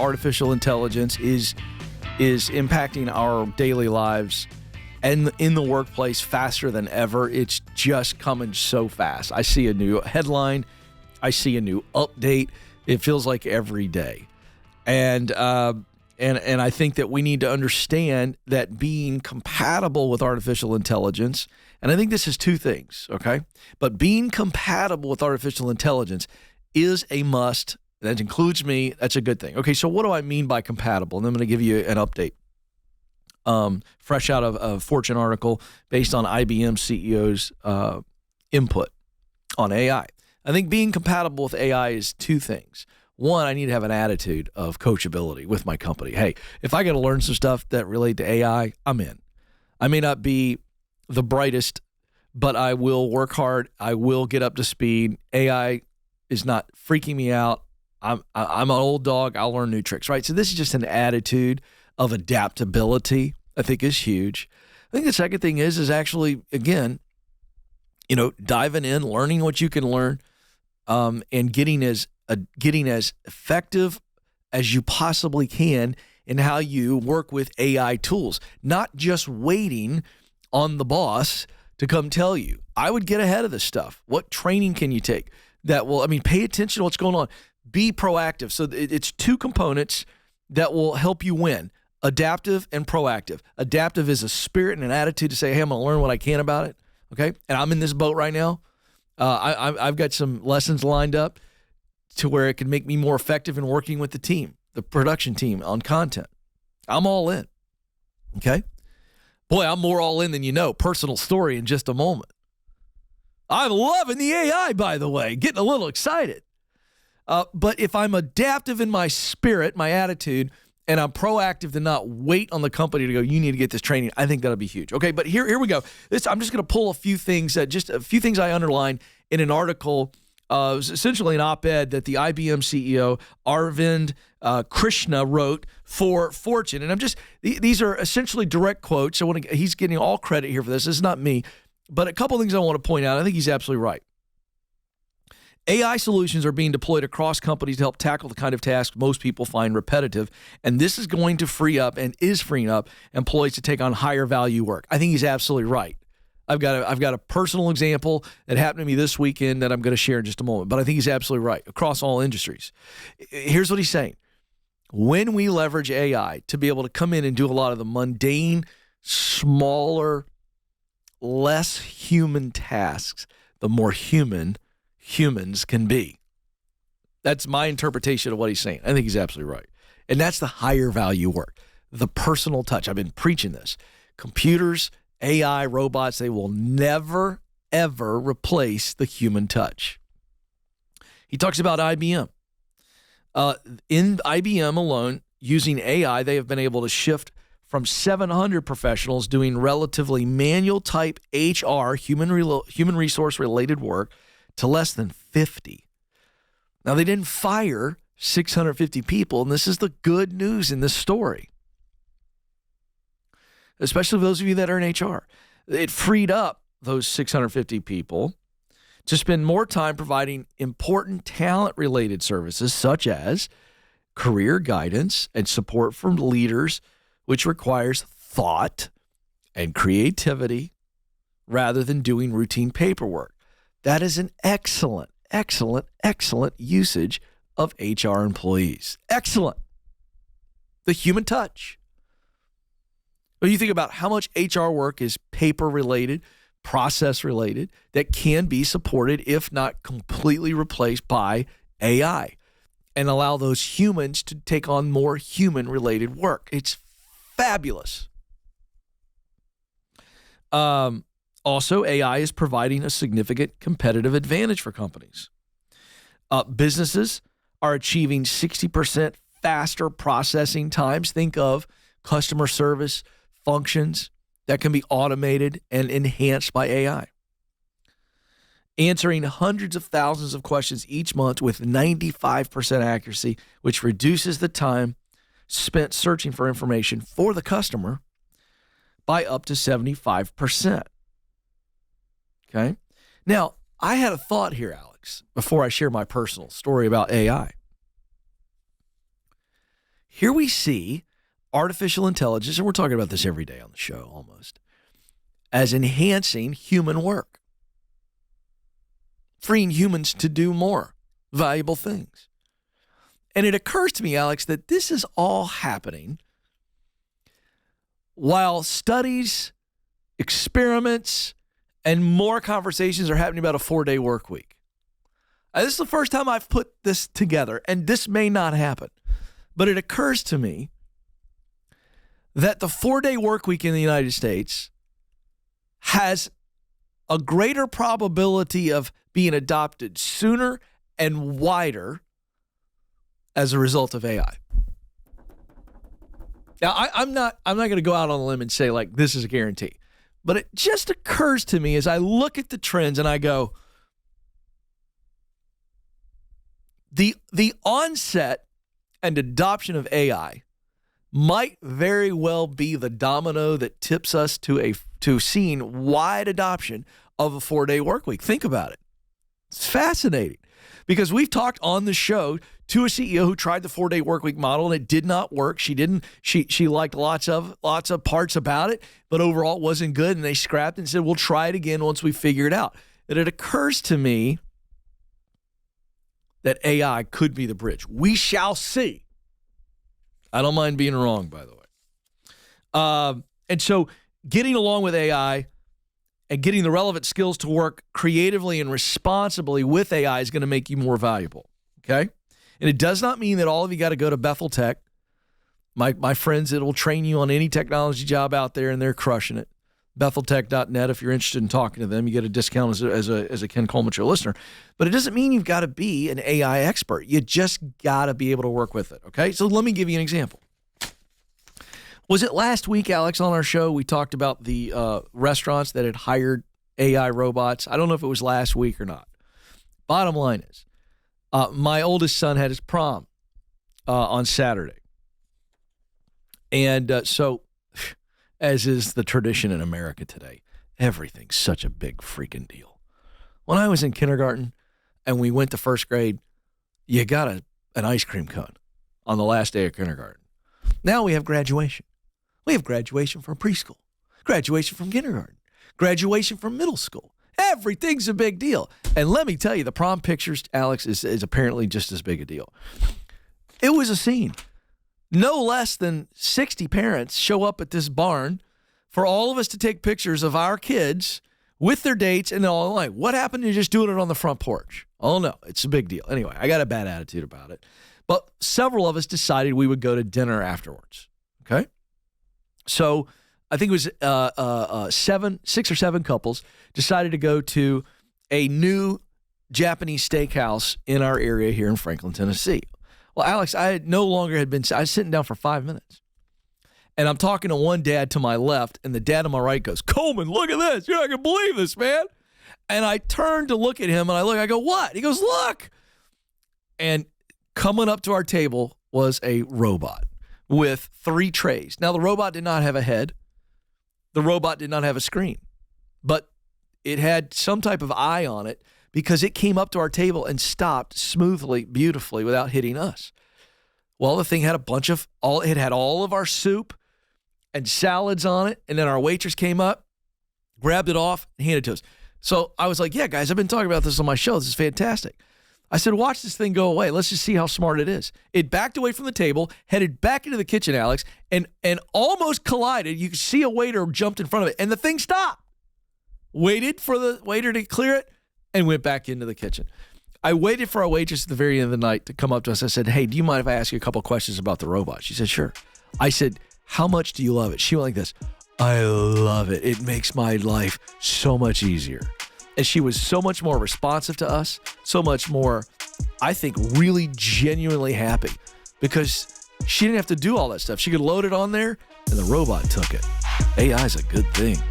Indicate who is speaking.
Speaker 1: artificial intelligence is impacting our daily lives and in the workplace faster than ever. It's just coming so fast. I see a new headline. I see a new update. It feels like every day. And I think that we need to understand that being compatible with artificial intelligence, and I think this is two things, okay? But being compatible with artificial intelligence is a must. That includes me. That's a good thing. Okay, so what do I mean by compatible? And I'm going to give you an update. Fresh out of a Fortune article based on IBM CEO's input on AI. I think being compatible with AI is two things. One, I need to have an attitude of coachability with my company. Hey, if I got to learn some stuff that relate to AI, I'm in. I may not be the brightest, but I will work hard. I will get up to speed. AI is not freaking me out. I'm an old dog. I'll learn new tricks, right? So this is just an attitude of adaptability, I think, is huge. I think the second thing is actually, again, diving in, learning what you can learn, and getting as effective as you possibly can in how you work with AI tools, not just waiting on the boss to come tell you. I would get ahead of this stuff. What training can you take that will, pay attention to what's going on. Be proactive. So it's two components that will help you win, adaptive and proactive. Adaptive is a spirit and an attitude to say, hey, I'm going to learn what I can about it, okay? And I'm in this boat right now. I've got some lessons lined up to where it can make me more effective in working with the team, the production team on content. I'm all in, okay? Boy, I'm more all in than you know. Personal story in just a moment. I'm loving the AI, by the way, getting a little excited. But if I'm adaptive in my spirit, my attitude, and I'm proactive to not wait on the company to go, you need to get this training, I think that'll be huge. Okay, but here we go. I'm just going to pull a few things, I underlined in an article, essentially an op-ed that the IBM CEO, Arvind Krishna, wrote for Fortune. And these are essentially direct quotes. He's getting all credit here for this. This is not me. But a couple of things I want to point out. I think he's absolutely right. AI solutions are being deployed across companies to help tackle the kind of tasks most people find repetitive, and this is going to free up and is freeing up employees to take on higher value work. I think he's absolutely right. I've got a personal example that happened to me this weekend that I'm going to share in just a moment, but I think he's absolutely right across all industries. Here's what he's saying. When we leverage AI to be able to come in and do a lot of the mundane, smaller, less human tasks, the more humans can be. That's my interpretation of what he's saying. I think he's absolutely right. And that's the higher value work, the personal touch. I've been preaching this. Computers, AI, robots, they will never, ever replace the human touch. He talks about IBM. In IBM alone, using AI, they have been able to shift from 700 professionals doing relatively manual type HR, human resource related work, to less than 50. Now, they didn't fire 650 people, and this is the good news in this story, especially those of you that are in HR. It freed up those 650 people to spend more time providing important talent-related services such as career guidance and support from leaders, which requires thought and creativity rather than doing routine paperwork. That is an excellent, excellent, excellent usage of HR employees. Excellent. The human touch. When you think about how much HR work is paper-related, process-related, that can be supported, if not completely replaced by AI, and allow those humans to take on more human-related work. It's fabulous. Also, AI is providing a significant competitive advantage for companies. Businesses are achieving 60% faster processing times. Think of customer service functions that can be automated and enhanced by AI. Answering hundreds of thousands of questions each month with 95% accuracy, which reduces the time spent searching for information for the customer by up to 75%. Okay. Now, I had a thought here, Alex, before I share my personal story about AI. Here we see artificial intelligence, and we're talking about this every day on the show almost, as enhancing human work, freeing humans to do more valuable things. And it occurs to me, Alex, that this is all happening while studies, experiments, and more conversations are happening about a 4-day work week. This is the first time I've put this together, and this may not happen. But it occurs to me that the 4-day work week in the United States has a greater probability of being adopted sooner and wider as a result of AI. Now, I'm not going to go out on a limb and say, like, this is a guarantee. But it just occurs to me as I look at the trends and I go, the onset and adoption of AI might very well be the domino that tips us to seeing wide adoption of a 4-day work week. Think about it. It's fascinating because we've talked on the show to a CEO who tried the 4-day work week model and it did not work. She liked lots of parts about it, but overall it wasn't good, and they scrapped and said, we'll try it again once we figure it out. And it occurs to me that AI could be the bridge. We shall see. I don't mind being wrong, by the way. And so getting along with AI and getting the relevant skills to work creatively and responsibly with AI is going to make you more valuable, okay? And it does not mean that all of you got to go to Bethel Tech. My friends, it will train you on any technology job out there, and they're crushing it. BethelTech.net. If you're interested in talking to them, you get a discount as a Ken Coleman Show listener. But it doesn't mean you've got to be an AI expert. You just got to be able to work with it, okay? So let me give you an example. Was it last week, Alex, on our show, we talked about the restaurants that had hired AI robots? I don't know if it was last week or not. Bottom line is, my oldest son had his prom on Saturday. And so, as is the tradition in America today, everything's such a big freaking deal. When I was in kindergarten and we went to first grade, you got an ice cream cone on the last day of kindergarten. Now we have graduation. We have graduation from preschool, graduation from kindergarten, graduation from middle school. Everything's a big deal. And let me tell you, the prom pictures, Alex, is apparently just as big a deal. It was a scene. No less than 60 parents show up at this barn for all of us to take pictures of our kids with their dates, and they're all like, what happened to just doing it on the front porch? Oh, no, it's a big deal. Anyway, I got a bad attitude about it. But several of us decided we would go to dinner afterwards, okay? So I think it was 6 or 7 couples decided to go to a new Japanese steakhouse in our area here in Franklin, Tennessee. Well, Alex, I was sitting down for 5 minutes. And I'm talking to one dad to my left, and the dad on my right goes, Coleman, look at this. You're not going to believe this, man. And I turned to look at him, and I go, what? He goes, look. And coming up to our table was a robot with 3 trays. Now, the robot did not have a head. The robot did not have a screen. But it had some type of eye on it, because it came up to our table and stopped smoothly, beautifully, without hitting us. Well, the thing had it had all of our soup and salads on it, and then our waitress came up, grabbed it off, and handed it to us. So I was like, yeah, guys, I've been talking about this on my show. This is fantastic. I said, watch this thing go away. Let's just see how smart it is. It backed away from the table, headed back into the kitchen, Alex, and almost collided. You could see a waiter jumped in front of it, and the thing stopped. Waited for the waiter to clear it, and went back into the kitchen. I waited for our waitress at the very end of the night to come up to us. I said, hey, do you mind if I ask you a couple questions about the robot? She said, sure. I said, how much do you love it? She went like this, I love it. It makes my life so much easier. And she was so much more responsive to us, so much more, I think, really genuinely happy, because she didn't have to do all that stuff. She could load it on there, and the robot took it. AI is a good thing.